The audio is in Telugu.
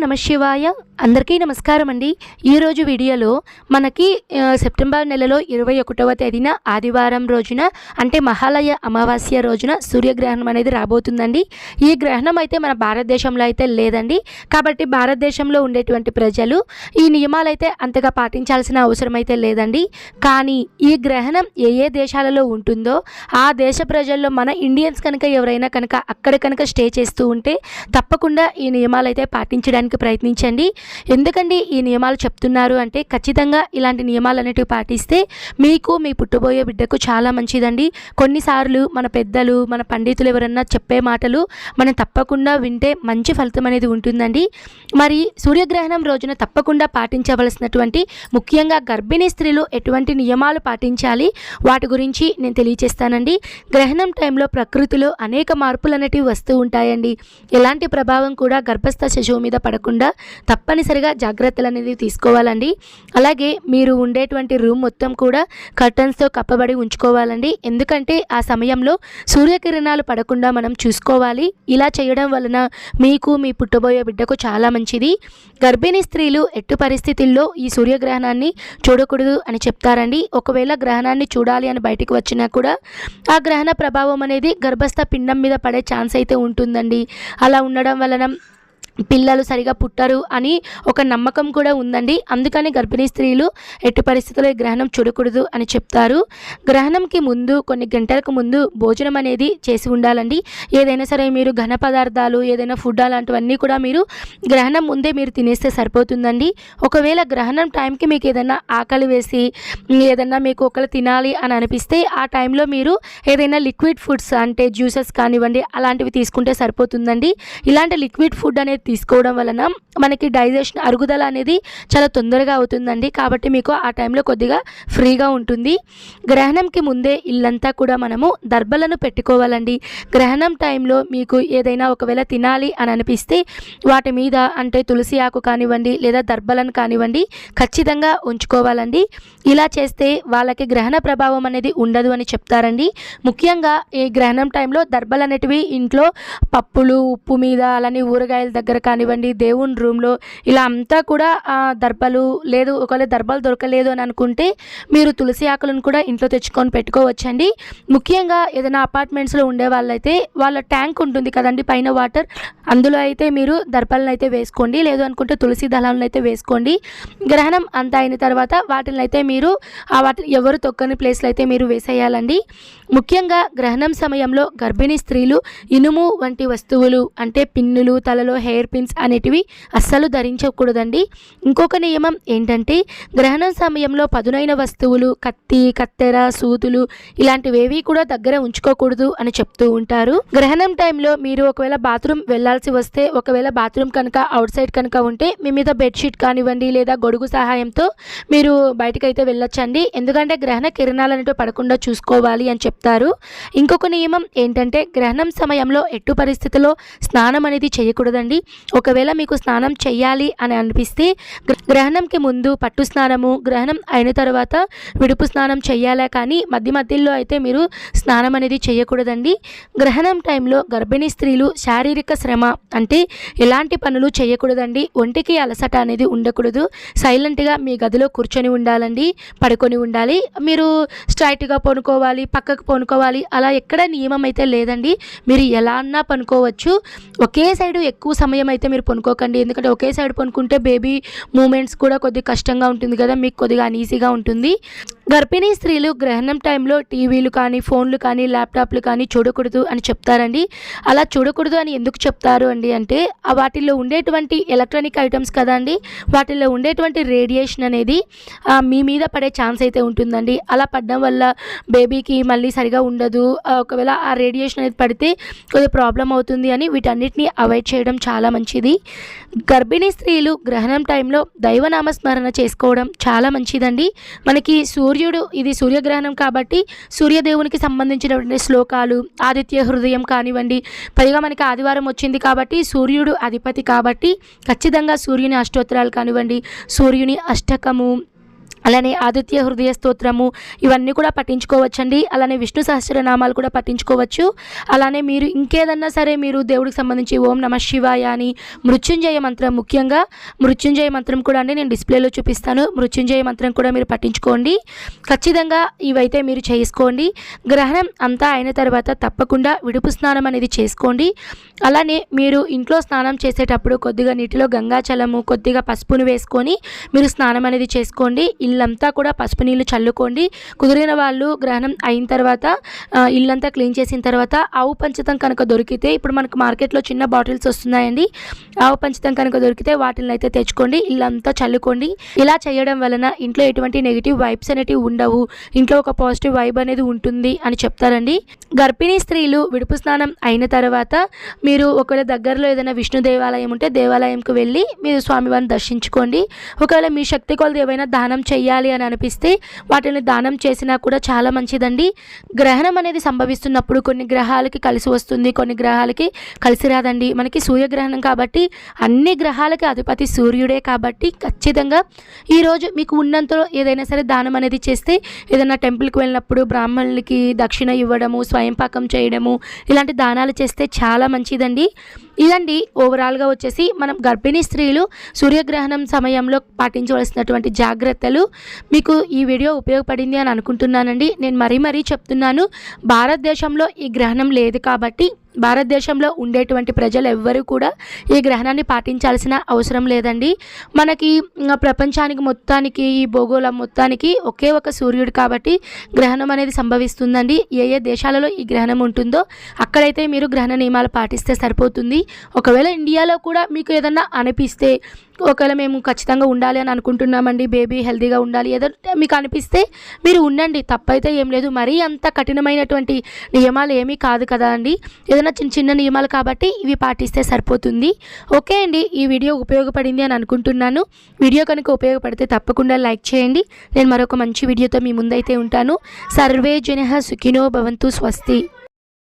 నమ శివాయ. అందరికీ నమస్కారం అండి. ఈరోజు వీడియోలో మనకి సెప్టెంబర్ నెలలో 21వ తేదీన ఆదివారం రోజున అంటే మహాలయ అమావాస్య రోజున సూర్యగ్రహణం అనేది రాబోతుందండి. ఈ గ్రహణం అయితే మన భారతదేశంలో అయితే లేదండి. కాబట్టి భారతదేశంలో ఉండేటువంటి ప్రజలు ఈ నియమాలు అయితే అంతగా పాటించాల్సిన అవసరం అయితే లేదండి. కానీ ఈ గ్రహణం ఏ ఏ దేశాలలో ఉంటుందో ఆ దేశ ప్రజల్లో మన ఇండియన్స్ కనుక ఎవరైనా కనుక అక్కడ కనుక స్టే చేస్తూ ఉంటే తప్పకుండా ఈ నియమాలు అయితే పాటించడానికి ప్రయత్నించండి. ఎందుకండి ఈ నియమాలు చెప్తున్నారు అంటే ఖచ్చితంగా ఇలాంటి నియమాలు అనేటివి పాటిస్తే మీకు మీ పుట్టబోయే బిడ్డకు చాలా మంచిదండి. కొన్నిసార్లు మన పెద్దలు మన పండితులు ఎవరన్నా చెప్పే మాటలు మనం తప్పకుండా వింటే మంచి ఫలితం అనేది ఉంటుందండి. మరి సూర్యగ్రహణం రోజున తప్పకుండా పాటించవలసినటువంటి ముఖ్యంగా గర్భిణీ స్త్రీలు ఎటువంటి నియమాలు పాటించాలి వాటి గురించి నేను తెలియజేస్తానండి. గ్రహణం టైంలో ప్రకృతిలో అనేక మార్పులు అనేటివి వస్తూ ఉంటాయండి. ఎలాంటి ప్రభావం కూడా గర్భస్థ శిశువు మీద పడకుండా తప్పనిసరిగా జాగ్రత్తలు అనేది తీసుకోవాలండి. అలాగే మీరు ఉండేటువంటి రూమ్ మొత్తం కూడా కర్టన్స్తో కప్పబడి ఉంచుకోవాలండి. ఎందుకంటే ఆ సమయంలో సూర్యకిరణాలు పడకుండా మనం చూసుకోవాలి. ఇలా చేయడం వలన మీకు మీ పుట్టబోయే బిడ్డకు చాలా మంచిది. గర్భిణీ స్త్రీలు ఎట్టు పరిస్థితుల్లో ఈ సూర్యగ్రహణాన్ని చూడకూడదు అని చెప్తారండి. ఒకవేళ గ్రహణాన్ని చూడాలి అని బయటికి వచ్చినా కూడా ఆ గ్రహణ ప్రభావం అనేది గర్భస్థ పిండం మీద పడే ఛాన్స్ అయితే ఉంటుందండి. అలా ఉండడం వలన పిల్లలు సరిగా పుట్టరు అని ఒక నమ్మకం కూడా ఉందండి. అందుకని గర్భిణీ స్త్రీలు ఎట్టి పరిస్థితుల్లో ఈ గ్రహణం చూడకూడదు అని చెప్తారు. గ్రహణంకి ముందు కొన్ని గంటలకు ముందు భోజనం అనేది చేసి ఉండాలండి. ఏదైనా సరే మీరు ఘన పదార్థాలు ఏదైనా ఫుడ్ అలాంటివన్నీ కూడా మీరు గ్రహణం ముందే మీరు తినేస్తే సరిపోతుందండి. ఒకవేళ గ్రహణం టైంకి మీకు ఏదైనా ఆకలి వేసి ఏదైనా మీకు ఒకళ్ళు తినాలి అని అనిపిస్తే ఆ టైంలో మీరు ఏదైనా లిక్విడ్ ఫుడ్స్ అంటే జ్యూసెస్ కానివ్వండి అలాంటివి తీసుకుంటే సరిపోతుందండి. ఇలాంటి లిక్విడ్ ఫుడ్ అనేది తీసుకోవడం వలన మనకి డైజెషన్ అరుగుదల అనేది చాలా తొందరగా అవుతుందండి. కాబట్టి మీకు ఆ టైంలో కొద్దిగా ఫ్రీగా ఉంటుంది. గ్రహణంకి ముందే ఇల్లంతా కూడా మనము దర్బలను పెట్టుకోవాలండి. గ్రహణం టైంలో మీకు ఏదైనా ఒకవేళ తినాలి అని అనిపిస్తే వాటి మీద అంటే తులసి ఆకు కానివ్వండి లేదా దర్బలను కానివ్వండి ఖచ్చితంగా ఉంచుకోవాలండి. ఇలా చేస్తే వాళ్ళకి గ్రహణ ప్రభావం అనేది ఉండదు అని చెప్తారండి. ముఖ్యంగా ఈ గ్రహణం టైంలో దర్బలు అనేటివి ఇంట్లో పప్పులు ఉప్పు మీద అలానే ఊరగాయల దగ్గర కానివ్వండి దేవుని రూమ్లో ఇలా అంతా కూడా దర్బలు లేదు ఒకవేళ దర్బలు దొరకలేదు అని అనుకుంటే మీరు తులసి ఆకులను కూడా ఇంట్లో తెచ్చుకొని పెట్టుకోవచ్చండి. ముఖ్యంగా ఏదైనా అపార్ట్మెంట్స్లో ఉండే వాళ్ళైతే వాళ్ళ ట్యాంక్ ఉంటుంది కదండి పైన వాటర్, అందులో అయితే మీరు దర్బలను అయితే వేసుకోండి. లేదు అనుకుంటే తులసి దళాలను అయితే వేసుకోండి. గ్రహణం అంతా అయిన తర్వాత వాటిని అయితే మీరు వాటిని ఎవరు తొక్కని ప్లేస్లో అయితే మీరు వేసేయాలండి. ముఖ్యంగా గ్రహణం సమయంలో గర్భిణీ స్త్రీలు ఇనుము వంటి వస్తువులు అంటే పిన్నులు తలలో హెయిర్ పిన్స్ అనేటివి అస్సలు ధరించకూడదండి. ఇంకొక నియమం ఏంటంటే గ్రహణం సమయంలో పదునైన వస్తువులు కత్తి కత్తెర సూదులు ఇలాంటివేవి కూడా దగ్గర ఉంచుకోకూడదు అని చెప్తూ ఉంటారు. గ్రహణం టైంలో మీరు ఒకవేళ బాత్రూమ్ వెళ్ళాల్సి వస్తే ఒకవేళ బాత్రూమ్ కనుక అవుట్ సైడ్ కనుక ఉంటే మీ మీద బెడ్షీట్ కానివ్వండి లేదా గొడుగు సహాయంతో మీరు బయటకైతే వెళ్ళొచ్చండి. ఎందుకంటే గ్రహణ కిరణాలు అనేవి పడకుండా చూసుకోవాలి అని చెప్తారు. ఇంకొక నియమం ఏంటంటే గ్రహణం సమయంలో ఎట్టు పరిస్థితుల్లో స్నానం అనేది చేయకూడదండి. ఒకవేళ మీకు స్నానం చేయాలి అని అనిపిస్తే గ్రహణంకి ముందు పట్టు స్నానము గ్రహణం అయిన తర్వాత విడుపు స్నానం చేయాలా కానీ మధ్యలో అయితే మీరు స్నానం అనేది చేయకూడదండి. గ్రహణం టైంలో గర్భిణీ స్త్రీలు శారీరక శ్రమ అంటే ఎలాంటి పనులు చేయకూడదండి. ఒంటికి అలసట అనేది ఉండకూడదు. సైలెంట్గా మీ గదిలో కూర్చొని ఉండాలండి, పడుకొని ఉండాలి. మీరు స్ట్రైట్గా పనుకోవాలి పక్కకు పనుకోవాలి అలా ఎక్కడ నియమం అయితే లేదండి. మీరు ఎలా అన్నా పనుకోవచ్చు. ఒకే సైడు ఎక్కువ సమయం అయితే మీరు పనుకోకండి. ఎందుకంటే ఒకే సైడ్ పనుకుంటే బేబీ మూమెంట్స్ కూడా కొద్దిగా కష్టంగా ఉంటుంది కదా, మీకు కొద్దిగా అన్ఈజీగా ఉంటుంది. గర్భిణీ స్త్రీలు గ్రహణం టైంలో టీవీలు కానీ ఫోన్లు కానీ ల్యాప్టాప్లు కానీ చూడకూడదు అని చెప్తారండి. అలా చూడకూడదు అని ఎందుకు చెప్తారు అండి అంటే వాటిల్లో ఉండేటువంటి ఎలక్ట్రానిక్ ఐటమ్స్ కదండి, వాటిల్లో ఉండేటువంటి రేడియేషన్ అనేది మీ మీద పడే ఛాన్స్ అయితే ఉంటుందండి. అలా పడడం వల్ల బేబీకి మళ్ళీ సరిగా ఉండదు. ఒకవేళ ఆ రేడియేషన్ అనేది పడితే కొద్దిగా ప్రాబ్లం అవుతుంది అని వీటన్నిటిని అవాయిడ్ చేయడం చాలా మంచిది. గర్భిణీ స్త్రీలు గ్రహణం టైంలో దైవనామస్మరణ చేసుకోవడం చాలా మంచిదండి. మనకి ఇది సూర్యగ్రహణం కాబట్టి సూర్యదేవునికి సంబంధించినటువంటి శ్లోకాలు ఆదిత్య హృదయం కానివ్వండి, పైగా మనకి ఆదివారం వచ్చింది కాబట్టి సూర్యుడు అధిపతి కాబట్టి ఖచ్చితంగా సూర్యుని అష్టోత్తరాలు కానివ్వండి సూర్యుని అష్టకము అలానే ఆదిత్య హృదయ స్తోత్రము ఇవన్నీ కూడా పఠించుకోవచ్చండి. అలానే విష్ణు సహస్రనామాలు కూడా పఠించుకోవచ్చు. అలానే మీరు ఇంకేదన్నా సరే మీరు దేవుడికి సంబంధించి ఓం నమ శివాయ అని మృత్యుంజయ మంత్రం, ముఖ్యంగా మృత్యుంజయ మంత్రం కూడా అండి నేను డిస్ప్లేలో చూపిస్తాను. మృత్యుంజయ మంత్రం కూడా మీరు పఠించుకోండి. ఖచ్చితంగా ఇవైతే మీరు చేసుకోండి. గ్రహణం అంతా అయిన తర్వాత తప్పకుండా విడుపు స్నానం అనేది చేసుకోండి. అలానే మీరు ఇంట్లో స్నానం చేసేటప్పుడు కొద్దిగా నీటిలో గంగాచలము కొద్దిగా పసుపును వేసుకొని మీరు స్నానం అనేది చేసుకోండి. ఇల్లంతా కూడా పసుపు నీళ్ళు చల్లుకోండి. కుదిరిన వాళ్ళు గ్రహణం అయిన తర్వాత ఇల్లంతా క్లీన్ చేసిన తర్వాత ఆవు పంచతం కనుక దొరికితే, ఇప్పుడు మనకు మార్కెట్లో చిన్న బాటిల్స్ వస్తున్నాయండి, ఆవు పంచతం కనుక దొరికితే వాటిని అయితే తెచ్చుకోండి, ఇల్లంతా చల్లుకోండి. ఇలా చేయడం వలన ఇంట్లో ఎటువంటి నెగిటివ్ వైబ్స్ అనేటివి ఉండవు, ఇంట్లో ఒక పాజిటివ్ వైబ్ అనేది ఉంటుంది అని చెప్తారండి. గర్భిణీ స్త్రీలు విడుపు స్నానం అయిన తర్వాత మీరు ఒకవేళ దగ్గరలో ఏదైనా విష్ణు దేవాలయం ఉంటే దేవాలయంకు వెళ్ళి మీరు స్వామివారిని దర్శించుకోండి. ఒకవేళ మీ శక్తి కొలది ఏవైనా దానం చేయాలి అని అనిపిస్తే వాటిని దానం చేసినా కూడా చాలా మంచిదండి. గ్రహణం అనేది సంభవిస్తున్నప్పుడు కొన్ని గ్రహాలకి కలిసి వస్తుంది, కొన్ని గ్రహాలకి కలిసి రాదండి. మనకి సూర్యగ్రహణం కాబట్టి అన్ని గ్రహాలకి అధిపతి సూర్యుడే కాబట్టి ఖచ్చితంగా ఈరోజు మీకు ఉన్నంతలో ఏదైనా సరే దానం అనేది చేస్తే, ఏదైనా టెంపుల్కి వెళ్ళినప్పుడు బ్రాహ్మణులకి దక్షిణ ఇవ్వడము, స్వయం పాకం చేయడము, ఇలాంటి దానాలు చేస్తే చాలా మంచిదండి. ఇదండి ఓవరాల్గా వచ్చేసి మనం గర్భిణీ స్త్రీలు సూర్యగ్రహణం సమయంలో పాటించవలసినటువంటి జాగ్రత్తలు. మీకు ఈ వీడియో ఉపయోగపడింది అని అనుకుంటున్నానండి. నేను మరీ చెప్తున్నాను, భారతదేశంలో ఈ గ్రహణం లేదు కాబట్టి భారతదేశంలో ఉండేటువంటి ప్రజలు ఎవ్వరూ కూడా ఈ గ్రహణాన్ని పాటించాల్సిన అవసరం లేదండి. మనకి ప్రపంచానికి మొత్తానికి, ఈ భూగోళం మొత్తానికి ఒకే ఒక సూర్యుడు కాబట్టి గ్రహణం అనేది సంభవిస్తుందండి. ఏ దేశాలలో ఈ గ్రహణం ఉంటుందో అక్కడైతే మీరు గ్రహణ నియమాలు పాటిస్తే సరిపోతుంది. ఒకవేళ ఇండియాలో కూడా మీకు ఏదన్నా అనిపిస్తే, ఒకవేళ మేము ఖచ్చితంగా ఉండాలి అని అనుకుంటున్నామండి, బేబీ హెల్తీగా ఉండాలి ఏదో మీకు అనిపిస్తే మీరు ఉండండి, తప్పైతే ఏం లేదు. మరీ అంత కఠినమైనటువంటి నియమాలు ఏమీ కాదు కదా అండి, ఏదైనా చిన్న నియమాలు కాబట్టి ఇవి పాటిస్తే సరిపోతుంది. ఓకే అండి, ఈ వీడియో ఉపయోగపడింది అని అనుకుంటున్నాను. వీడియో కనుక ఉపయోగపడితే తప్పకుండా లైక్ చేయండి. నేను మరొక మంచి వీడియోతో మీ ముందైతే ఉంటాను. సర్వే జనః సుఖినో భవంతు. స్వస్తి.